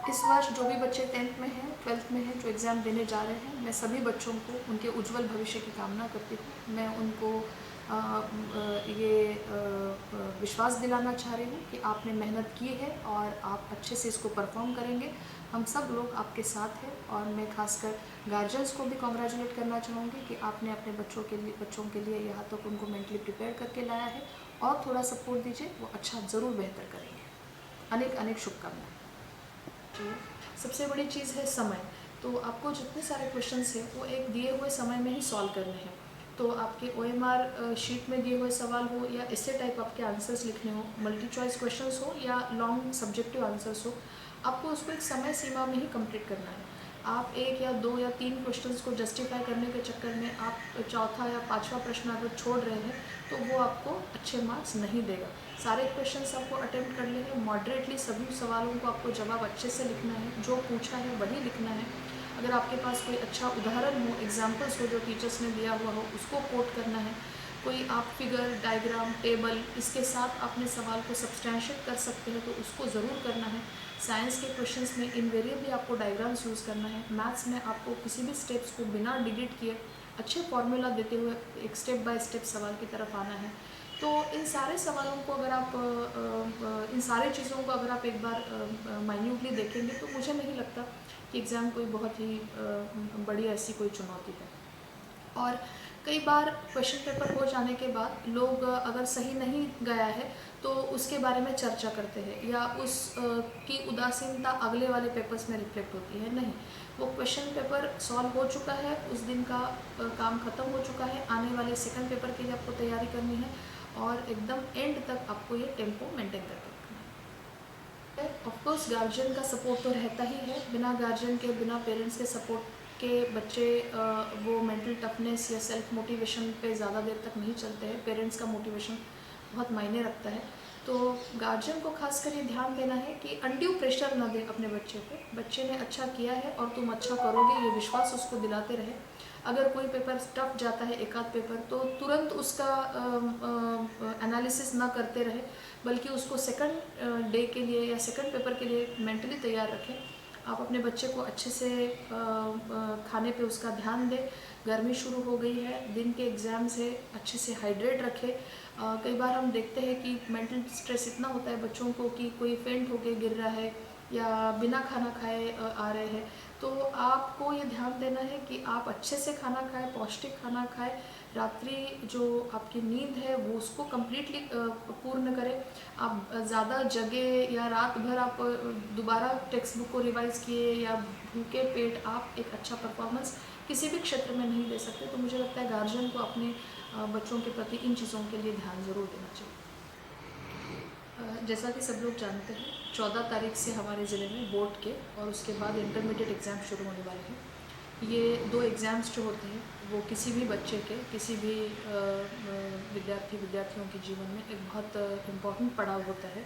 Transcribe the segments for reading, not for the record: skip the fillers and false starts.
इस वर्ष जो भी बच्चे 10th में हैं, 12th में हैं, जो एग्ज़ाम देने जा रहे हैं, मैं सभी बच्चों को उनके उज्जवल भविष्य की कामना करती हूँ। मैं उनको विश्वास दिलाना चाह रही हूँ कि आपने मेहनत की है और आप अच्छे से इसको परफॉर्म करेंगे। हम सब लोग आपके साथ हैं और मैं खासकर गार्जियंस को भी कॉन्ग्रेचुलेट करना चाहूँगी कि आपने अपने बच्चों के लिए यहाँ तक उनको मेंटली प्रिपेयर करके लाया है और थोड़ा सपोर्ट दीजिए, वो अच्छा ज़रूर बेहतर करेंगे। अनेक अनेक शुभकामनाएँ। सबसे बड़ी चीज़ है समय। तो आपको जितने सारे क्वेश्चंस हैं वो एक दिए हुए समय में ही सॉल्व करने हैं। तो आपके ओएमआर शीट में दिए हुए सवाल हो या इससे टाइप आपके आंसर्स लिखने हो, मल्टी चॉइस क्वेश्चंस हो या लॉन्ग सब्जेक्टिव आंसर्स हो, आपको उसको एक समय सीमा में ही कंप्लीट करना है। आप 1 या 2 या 3 क्वेश्चंस को जस्टिफाई करने के चक्कर में आप चौथा या पाँचवा प्रश्न अगर छोड़ रहे हैं तो वो आपको अच्छे मार्क्स नहीं देगा। सारे क्वेश्चंस आपको अटेम्प्ट कर लेंगे, मॉडरेटली सभी सवालों को आपको जवाब अच्छे से लिखना है, जो पूछा है वही लिखना है। अगर आपके पास कोई अच्छा उदाहरण हो, एग्जाम्पल्स हो जो टीचर्स ने दिया हुआ हो, उसको कोट करना है। कोई आप फिगर, डायग्राम, टेबल इसके साथ अपने सवाल को सब्सटैंशिएट कर सकते हैं तो उसको ज़रूर करना है। साइंस के क्वेश्चंस में इनवेरिएबली आपको डायग्राम्स यूज़ करना है। मैथ्स में आपको किसी भी स्टेप्स को बिना डिलीट किए अच्छे फॉर्मूला देते हुए एक स्टेप बाय स्टेप सवाल की तरफ आना है। तो इन सारे सवालों को अगर आप इन सारी चीज़ों को अगर आप एक बार माइन्यूटली देखेंगे तो मुझे नहीं लगता कि एग्ज़ाम कोई बहुत ही बड़ी ऐसी कोई चुनौती है। और कई बार क्वेश्चन पेपर हो जाने के बाद लोग अगर सही नहीं गया है तो उसके बारे में चर्चा करते हैं या उस की उदासीनता अगले वाले पेपर्स में रिफ्लेक्ट होती है। नहीं, वो क्वेश्चन पेपर सॉल्व हो चुका है, उस दिन का काम ख़त्म हो चुका है, आने वाले सेकंड पेपर के लिए आपको तैयारी करनी है और एकदम एंड तक आपको ये टेम्पो मेंटेन करके रखना है। ऑफकोर्स गार्जियन का सपोर्ट तो रहता ही है, बिना गार्जियन के, बिना पेरेंट्स के सपोर्ट के बच्चे वो मेंटल टफनेस या सेल्फ मोटिवेशन पे ज़्यादा देर तक नहीं चलते हैं। पेरेंट्स का मोटिवेशन बहुत मायने रखता है। तो गार्जियन को खासकर ये ध्यान देना है कि अनड्यू प्रेशर ना दे अपने बच्चे पे। बच्चे ने अच्छा किया है और तुम अच्छा करोगे, ये विश्वास उसको दिलाते रहे। अगर कोई पेपर टफ जाता है, एक आध पेपर, तो तुरंत उसका एनालिसिस ना करते रहे, बल्कि उसको सेकंड डे के लिए या सेकंड पेपर के लिए मेंटली तैयार रखें। आप अपने बच्चे को अच्छे से खाने पे उसका ध्यान दें। गर्मी शुरू हो गई है, दिन के एग्ज़ाम्स है, अच्छे से हाइड्रेट रखें। कई बार हम देखते हैं कि मेंटल स्ट्रेस इतना होता है बच्चों को कि कोई फेंट होके गिर रहा है या बिना खाना खाए आ रहे हैं। तो आपको ये ध्यान देना है कि आप अच्छे से खाना खाएं, पौष्टिक खाना खाएं। रात्रि जो आपकी नींद है वो उसको कम्प्लीटली पूर्ण करें। आप ज़्यादा जगे या रात भर आप दोबारा टेक्स्ट बुक को रिवाइज़ किए या भूखे पेट आप एक अच्छा परफॉर्मेंस किसी भी क्षेत्र में नहीं दे सकते। तो मुझे लगता है गार्जियन को अपने बच्चों के प्रति इन चीज़ों के लिए ध्यान ज़रूर देना चाहिए। जैसा कि सब लोग जानते हैं, 14 तारीख से हमारे ज़िले में बोर्ड के और उसके बाद इंटरमीडिएट एग्ज़ाम शुरू होने वाले हैं। ये 2 एग्ज़ाम्स जो होते हैं वो किसी भी बच्चे के, किसी भी विद्यार्थियों के जीवन में एक बहुत इम्पॉर्टेंट पड़ाव होता है।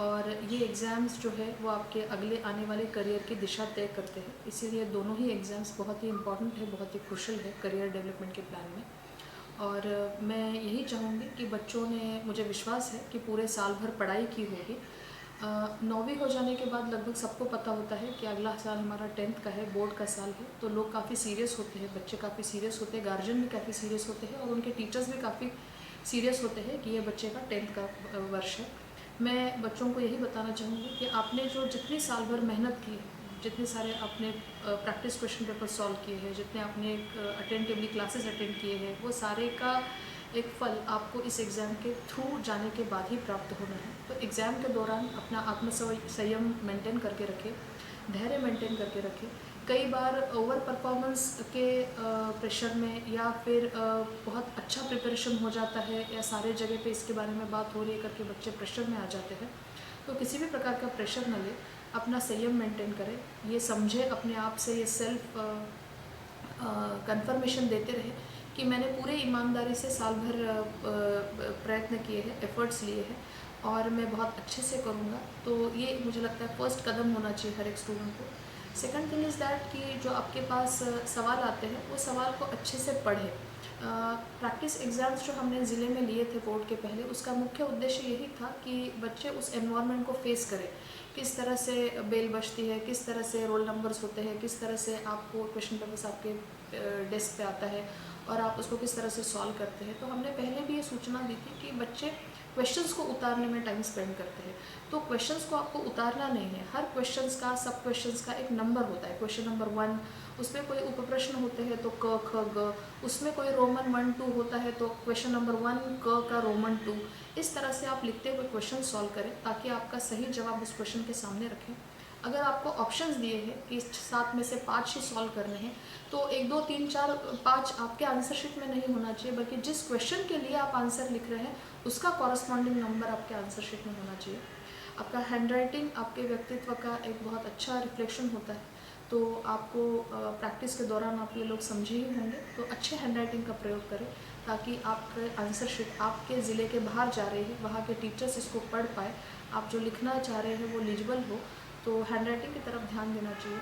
और ये एग्ज़ाम्स जो है वो आपके अगले आने वाले करियर की दिशा तय करते हैं। इसीलिए दोनों ही एग्ज़ाम्स बहुत ही इम्पॉर्टेंट है, बहुत ही क्रूशियल है करियर डेवलपमेंट के प्लान में। और मैं यही चाहूँगी कि बच्चों ने, मुझे विश्वास है कि पूरे साल भर पढ़ाई की होगी। 9वीं हो जाने के बाद लगभग सबको पता होता है कि अगला साल हमारा 10th का है, बोर्ड का साल है। तो लोग काफ़ी सीरियस होते हैं, बच्चे काफ़ी सीरियस होते हैं, गार्जियन भी काफ़ी सीरियस होते हैं और उनके टीचर्स भी काफ़ी सीरियस होते हैं कि ये बच्चे का 10th का वर्ष है। मैं बच्चों को यही बताना चाहूँगी कि आपने जो जितनी साल भर मेहनत की है, जितने सारे आपने प्रैक्टिस क्वेश्चन पेपर सॉल्व किए हैं, जितने आपने अटेंटिवली क्लासेस अटेंड किए हैं, वो सारे का एक फल आपको इस एग्ज़ाम के थ्रू जाने के बाद ही प्राप्त होना है। तो एग्ज़ाम के दौरान अपना संयम मेंटेन करके रखें, धैर्य मेंटेन करके रखें। कई बार ओवर परफॉर्मेंस के प्रेशर में या फिर बहुत अच्छा प्रिपरेशन हो जाता है या सारे जगह पे इसके बारे में बात हो रही है करके बच्चे प्रेशर में आ जाते हैं। तो किसी भी प्रकार का प्रेशर न ले, अपना संयम मेंटेन करें। ये समझे अपने आप से, ये सेल्फ कंफर्मेशन देते रहे कि मैंने पूरे ईमानदारी से साल भर प्रयत्न किए हैं, एफर्ट्स लिए हैं और मैं बहुत अच्छे से करूँगा। तो ये मुझे लगता है फर्स्ट कदम होना चाहिए हर एक स्टूडेंट को। सेकंड थिंग इज़ दैट कि जो आपके पास सवाल आते हैं वो सवाल को अच्छे से पढ़ें। प्रैक्टिस एग्ज़ाम्स जो हमने ज़िले में लिए थे बोर्ड के पहले, उसका मुख्य उद्देश्य यही था कि बच्चे उस एनवायरनमेंट को फेस करें किस तरह से बेल बजती है, किस तरह से रोल नंबर्स होते हैं, किस तरह से आपको क्वेश्चन पेपर्स आपके डेस्क पे आता है और आप उसको किस तरह से सॉल्व करते हैं। तो हमने पहले भी ये सूचना दी थी कि बच्चे क्वेश्चंस को उतारने में टाइम स्पेंड करते हैं। तो क्वेश्चंस को आपको उतारना नहीं है, हर क्वेश्चंस का, सब क्वेश्चंस का एक नंबर होता है। क्वेश्चन नंबर 1, उसमें कोई उप प्रश्न होते हैं तो क ख ग, उसमें कोई रोमन 1 2 होता है तो क्वेश्चन नंबर 1 क का रोमन 2। इस तरह से आप लिखते हुए क्वेश्चन सॉल्व करें ताकि आपका सही जवाब उस क्वेश्चन के सामने रखें। अगर आपको ऑप्शंस दिए हैं कि 7 में से 5 ही सॉल्व करने हैं, तो 1 2 3 4 5 आपके आंसर शीट में नहीं होना चाहिए, बल्कि जिस क्वेश्चन के लिए आप आंसर लिख रहे हैं उसका कॉरस्पॉन्डिंग नंबर आपके आंसर शीट में होना चाहिए। आपका हैंडराइटिंग आपके व्यक्तित्व का एक बहुत अच्छा रिफ्लेक्शन होता है, तो आपको प्रैक्टिस के दौरान आप ये लोग समझे ही होंगे। तो अच्छे हैंडराइटिंग का प्रयोग करें ताकि आपके आंसर शीट आपके ज़िले के बाहर जा रही है, वहाँ के टीचर्स इसको पढ़ पाए, आप जो लिखना चाह रहे हैं वो लीजिबल हो। तो हैंडराइटिंग की तरफ ध्यान देना चाहिए।